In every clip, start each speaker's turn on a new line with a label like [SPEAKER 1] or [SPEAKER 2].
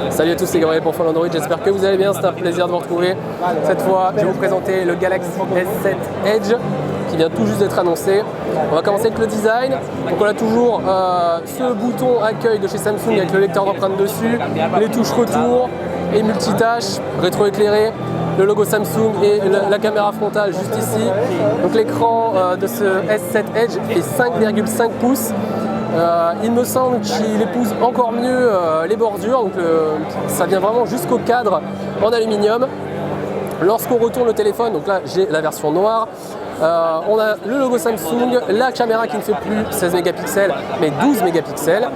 [SPEAKER 1] Salut à tous, c'est Gabriel pour Fall Android, j'espère que vous allez bien, c'est un plaisir de vous retrouver. Cette fois, je vais vous présenter le Galaxy S7 Edge qui vient tout juste d'être annoncé. On va commencer avec le design. Donc on a toujours ce bouton accueil de chez Samsung avec le lecteur d'empreintes dessus, les touches retour et multitâche, rétroéclairé, le logo Samsung et la caméra frontale juste ici. Donc l'écran de ce S7 Edge est 5,5 pouces. Il me semble qu'il épouse encore mieux les bordures, donc ça vient vraiment jusqu'au cadre en aluminium. Lorsqu'on retourne le téléphone, donc là j'ai la version noire, on a le logo Samsung, la caméra qui ne fait plus 16 mégapixels mais 12 mégapixels,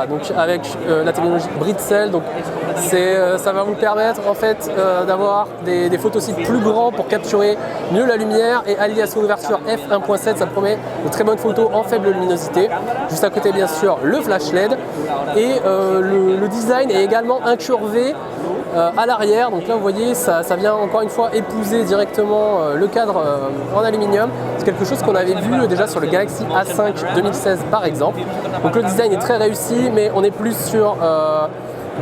[SPEAKER 1] donc avec la technologie Brightcell. Donc ça va vous permettre en fait d'avoir des photosites plus grands pour capturer mieux la lumière, et allié à son ouverture f1.7, ça promet de très bonnes photos en faible luminosité. Juste à côté bien sûr le flash LED, et le design est également incurvé à l'arrière. Donc là vous voyez, ça vient encore une fois épouser directement le cadre en aluminium. C'est quelque chose qu'on avait vu déjà sur le Galaxy A5 2016 par exemple. Donc le design est très réussi, mais on est plus sur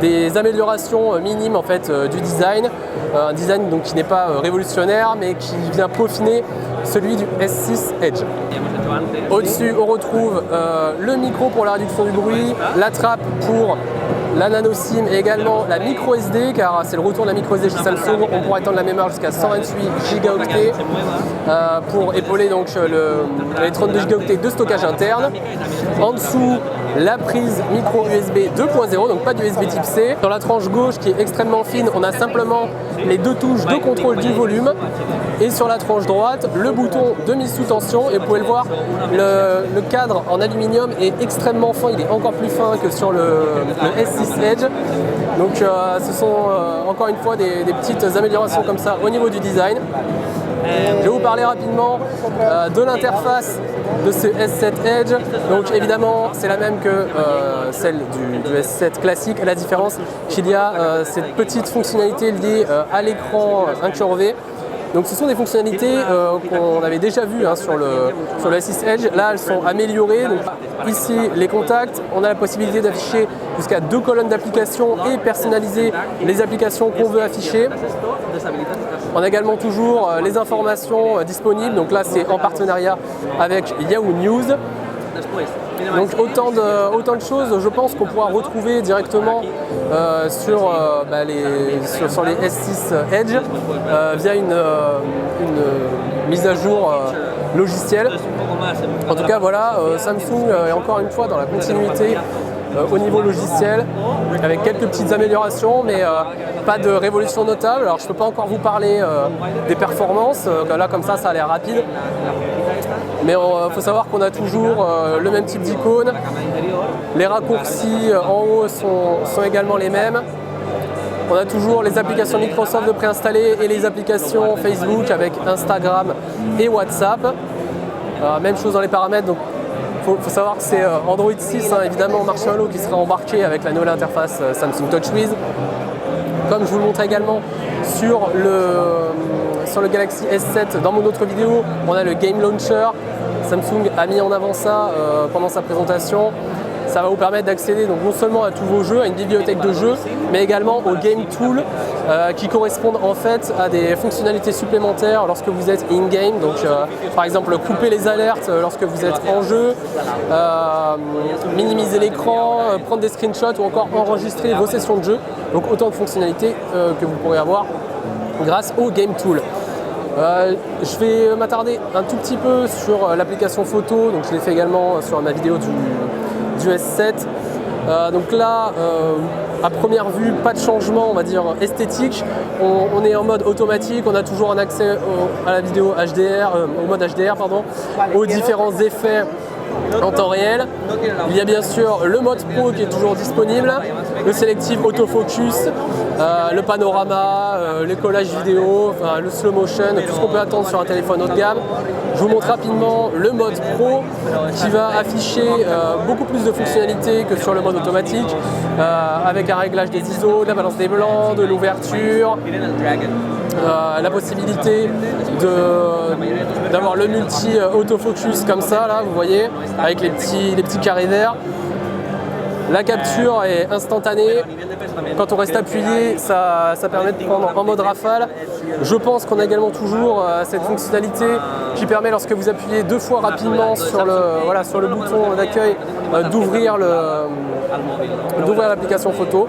[SPEAKER 1] des améliorations minimes en fait du design. Un design donc qui n'est pas révolutionnaire, mais qui vient peaufiner celui du S6 Edge. Au-dessus on retrouve le micro pour la réduction du bruit, la trappe pour la nano SIM et également la micro SD, car c'est le retour de la micro SD chez Samsung. On pourra étendre la mémoire jusqu'à 128 Go pour épauler donc les 32 Go de stockage interne. En dessous, la prise micro USB 2.0, donc pas du USB type C. Dans la tranche gauche qui est extrêmement fine, on a simplement les deux touches de contrôle du volume. Et sur la tranche droite, le bouton de mise sous tension. Et vous pouvez le voir, le cadre en aluminium est extrêmement fin, il est encore plus fin que sur le S6 Edge. Donc ce sont encore une fois des petites améliorations comme ça au niveau du design. Je vais vous parler rapidement de l'interface de ce S7 Edge. Donc évidemment c'est la même que celle du S7 classique. La différence qu'il y a cette petite fonctionnalité liée à l'écran incurvé. Donc ce sont des fonctionnalités qu'on avait déjà vues sur le S6 Edge. Là elles sont améliorées. Donc, ici les contacts, on a la possibilité d'afficher jusqu'à 2 colonnes d'applications et personnaliser les applications qu'on veut afficher. On a également toujours les informations disponibles. Donc là c'est en partenariat avec Yahoo News. Donc autant de choses, je pense qu'on pourra retrouver directement sur les S6 Edge via une mise à jour logicielle. En tout cas voilà, Samsung est encore une fois dans la continuité au niveau logiciel, avec quelques petites améliorations, mais pas de révolution notable. Alors je ne peux pas encore vous parler des performances, là comme ça a l'air rapide. Mais il faut savoir qu'on a toujours le même type d'icône. Les raccourcis en haut sont également les mêmes. On a toujours les applications Microsoft de préinstaller et les applications Facebook avec Instagram et WhatsApp. Même chose dans les paramètres. Donc, faut savoir que c'est Android 6, évidemment Marshmallow, qui sera embarqué avec la nouvelle interface Samsung TouchWiz. Comme je vous le montrais également sur le Galaxy S7 dans mon autre vidéo, on a le Game Launcher. Samsung a mis en avant ça pendant sa présentation. Ça va vous permettre d'accéder donc non seulement à tous vos jeux, à une bibliothèque de jeux, mais également aux Game Tools qui correspondent en fait à des fonctionnalités supplémentaires lorsque vous êtes in-game. Donc par exemple couper les alertes lorsque vous êtes en jeu, minimiser l'écran, prendre des screenshots ou encore enregistrer vos sessions de jeu. Donc autant de fonctionnalités que vous pourrez avoir grâce au Game Tool. Je vais m'attarder un tout petit peu sur l'application photo. Donc je l'ai fait également sur ma vidéo du S7. Donc là, à première vue, pas de changement, on va dire esthétique. On est en mode automatique, on a toujours un accès à la vidéo HDR, au mode HDR, pardon, aux différents effets en temps réel. Il y a bien sûr le mode pro qui est toujours disponible, le sélectif autofocus, le panorama, les collages vidéo, enfin, le slow motion, tout ce qu'on peut attendre sur un téléphone haut de gamme. Je vous montre rapidement le mode pro qui va afficher beaucoup plus de fonctionnalités que sur le mode automatique, avec un réglage des ISO, de la balance des blancs, de l'ouverture, la possibilité d'avoir le multi autofocus comme ça, là, vous voyez, avec les petits carrés verts. La capture est instantanée. Quand on reste appuyé, ça permet de prendre en mode rafale. Je pense qu'on a également toujours cette fonctionnalité qui permet, lorsque vous appuyez 2 fois rapidement sur le bouton d'accueil, d'ouvrir l'application photo.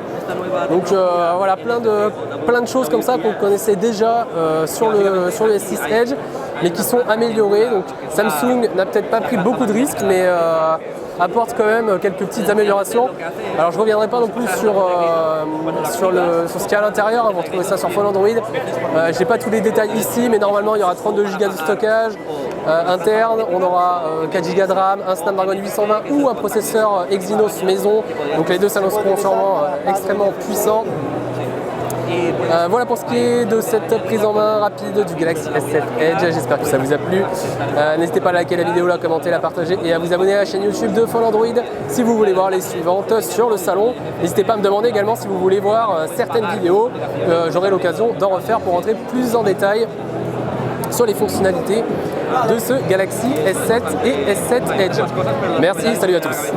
[SPEAKER 1] Donc voilà, plein de choses comme ça qu'on connaissait déjà sur le S6 Edge, mais qui sont améliorées. Donc Samsung n'a peut-être pas pris beaucoup de risques, mais apporte quand même quelques petites améliorations. Alors je ne reviendrai pas non plus sur ce qu'il y a à l'intérieur, vous retrouvez ça sur Phone Android. Je n'ai pas tous les détails ici, mais normalement il y aura 32 Go de stockage interne, on aura 4 Go de RAM, un Snapdragon 820 ou un processeur Exynos maison. Donc les deux s'annonceront sûrement extrêmement puissants. Voilà pour ce qui est de cette prise en main rapide du Galaxy S7 Edge. J'espère que ça vous a plu. N'hésitez pas à liker la vidéo, la commenter, la partager et à vous abonner à la chaîne YouTube de Phone Android si vous voulez voir les suivantes sur le salon. N'hésitez pas à me demander également si vous voulez voir certaines vidéos. J'aurai l'occasion d'en refaire pour rentrer plus en détail sur les fonctionnalités de ce Galaxy S7 et S7 Edge. Merci, salut à tous.